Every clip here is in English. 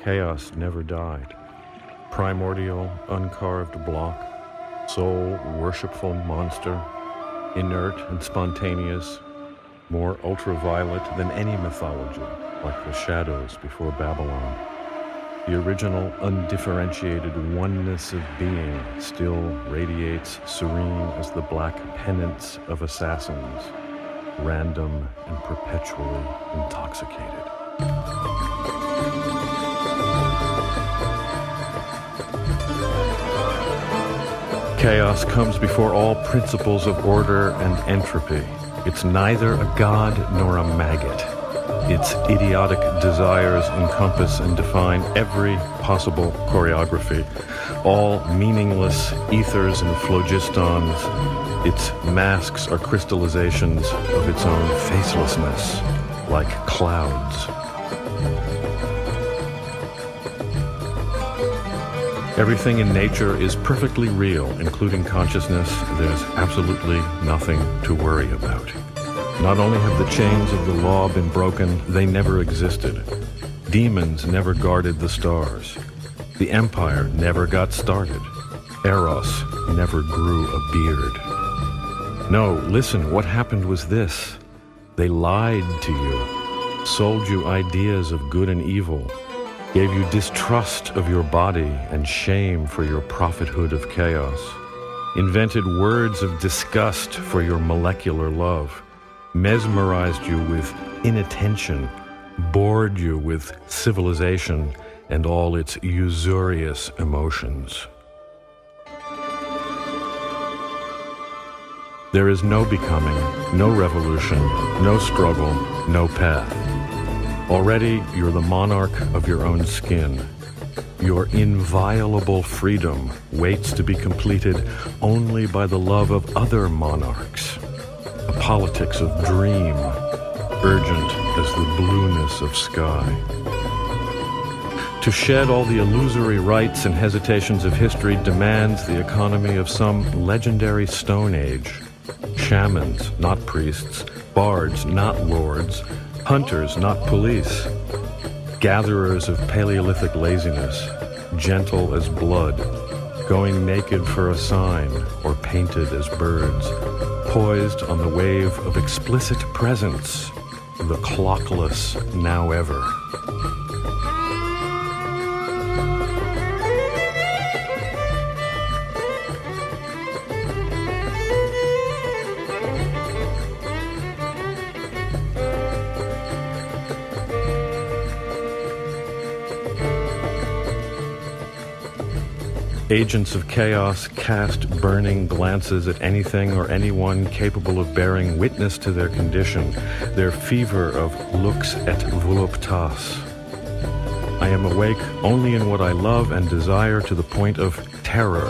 Chaos never died. Primordial, uncarved block, soul worshipful monster, inert and spontaneous, more ultraviolet than any mythology, like the shadows before Babylon. The original undifferentiated oneness of being still radiates serene as the black pennants of assassins, random and perpetually intoxicated. Chaos comes before all principles of order and entropy. It's neither a god nor a maggot. Its idiotic desires encompass and define every possible choreography, all meaningless ethers and phlogistons. Its masks are crystallizations of its own facelessness, like clouds. Everything in nature is perfectly real, including consciousness. There's absolutely nothing to worry about. Not only have the chains of the law been broken, they never existed. Demons never guarded the stars. The empire never got started. Eros never grew a beard. No, listen, what happened was this. They lied to you, sold you ideas of good and evil, gave you distrust of your body and shame for your prophethood of chaos, invented words of disgust for your molecular love, mesmerized you with inattention, bored you with civilization and all its usurious emotions. There is no becoming, no revolution, no struggle, no path. Already, you're the monarch of your own skin. Your inviolable freedom waits to be completed only by the love of other monarchs. A politics of dream, urgent as the blueness of sky. To shed all the illusory rights and hesitations of history demands the economy of some legendary Stone Age. Shamans, not priests, bards, not lords, hunters, not police, gatherers of Paleolithic laziness, gentle as blood, going naked for a sign or painted as birds, poised on the wave of explicit presence, the clockless now ever. Agents of chaos cast burning glances at anything or anyone capable of bearing witness to their condition, their fever of lux et voluptas. I am awake only in what I love and desire to the point of terror.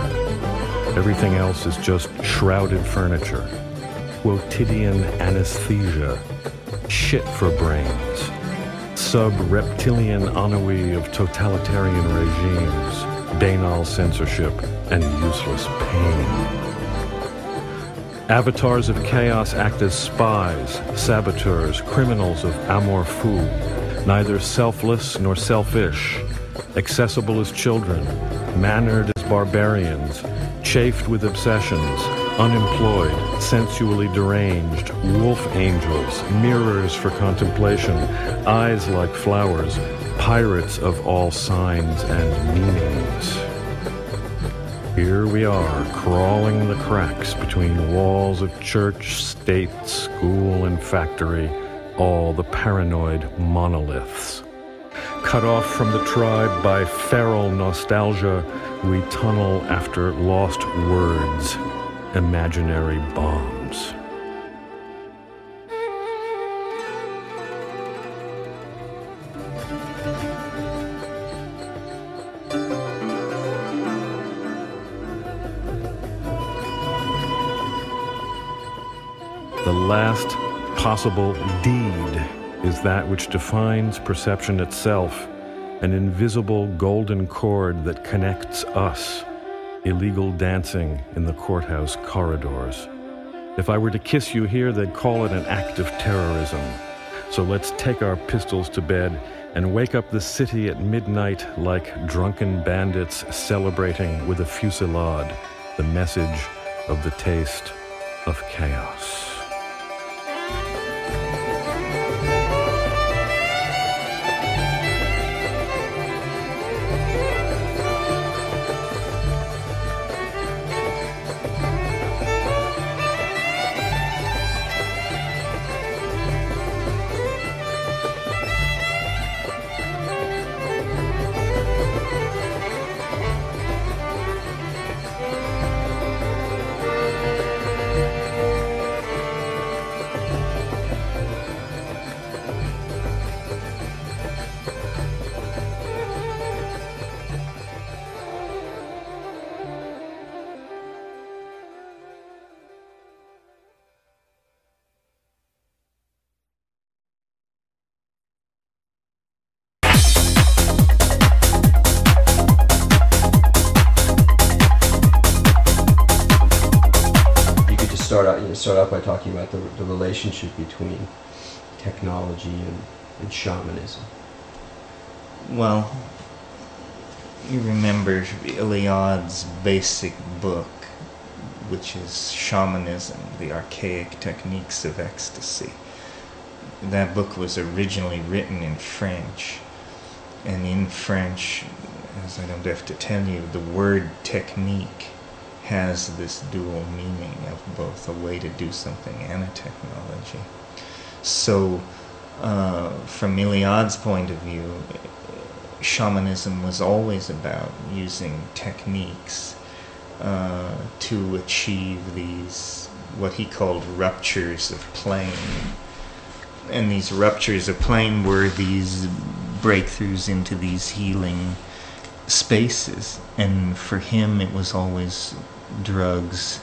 Everything else is just shrouded furniture, quotidian anesthesia, shit for brains, sub-reptilian ennui of totalitarian regimes, banal censorship, and useless pain. Avatars of chaos act as spies, saboteurs, criminals of amour fou, neither selfless nor selfish, accessible as children, mannered as barbarians, chafed with obsessions, unemployed, sensually deranged, wolf angels, mirrors for contemplation, eyes like flowers, pirates of all signs and meanings. Here we are, crawling the cracks between walls of church, state, school, and factory, all the paranoid monoliths. Cut off from the tribe by feral nostalgia, we tunnel after lost words, imaginary bombs. The last possible deed is that which defines perception itself, an invisible golden cord that connects us, illegal dancing in the courthouse corridors. If I were to kiss you here, they'd call it an act of terrorism. So let's take our pistols to bed and wake up the city at midnight like drunken bandits celebrating with a fusillade the message of the taste of chaos. Start out by talking about the relationship between technology and shamanism. Well, you remember Iliad's basic book, which is Shamanism, the Archaic Techniques of Ecstasy. That book was originally written in French, and in French, as I don't have to tell you, the word technique has this dual meaning of both a way to do something and a technology. So, from Iliad's point of view, shamanism was always about using techniques to achieve these, what he called ruptures of plane. And these ruptures of plane were these breakthroughs into these healing spaces. And for him it was always drugs,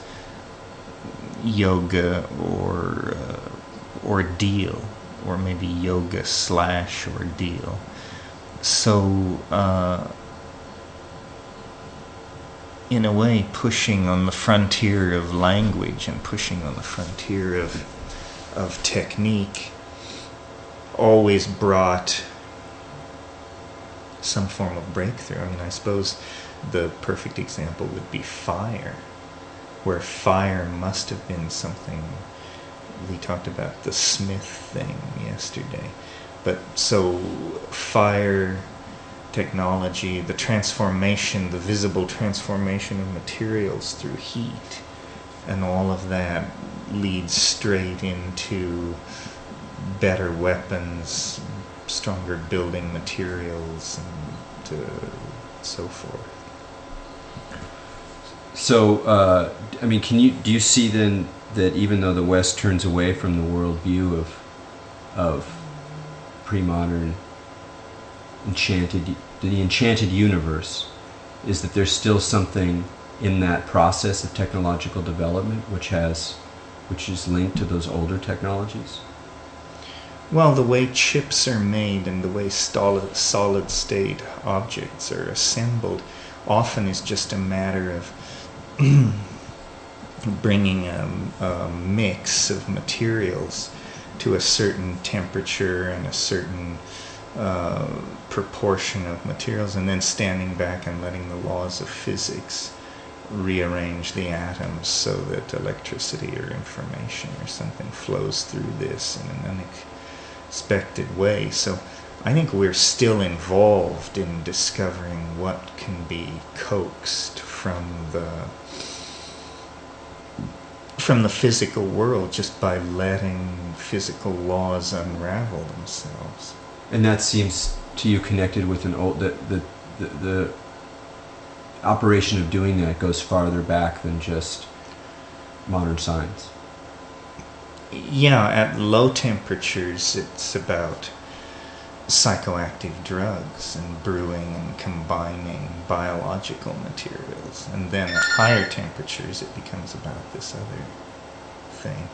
yoga, or ordeal, or maybe yoga / ordeal. So in a way, pushing on the frontier of language and pushing on the frontier of technique always brought some form of breakthrough. I mean, I suppose the perfect example would be fire, where fire must have been something. We talked about the Smith thing yesterday. But so fire technology, the transformation, the visible transformation of materials through heat, and all of that leads straight into better weapons, stronger building materials, and so forth. So, I mean, do you see then that even though the West turns away from the worldview of pre-modern the enchanted universe, is that there's still something in that process of technological development which is linked to those older technologies? Well, the way chips are made and the way solid state objects are assembled often is just a matter of bringing a mix of materials to a certain temperature and a certain proportion of materials, and then standing back and letting the laws of physics rearrange the atoms so that electricity or information or something flows through this in an unexpected way. So I think we're still involved in discovering what can be coaxed from the physical world just by letting physical laws unravel themselves. And that seems to you connected with the operation of doing that goes farther back than just modern science. Yeah, at low temperatures it's about psychoactive drugs and brewing and combining biological materials, and then at higher temperatures it becomes about this other thing.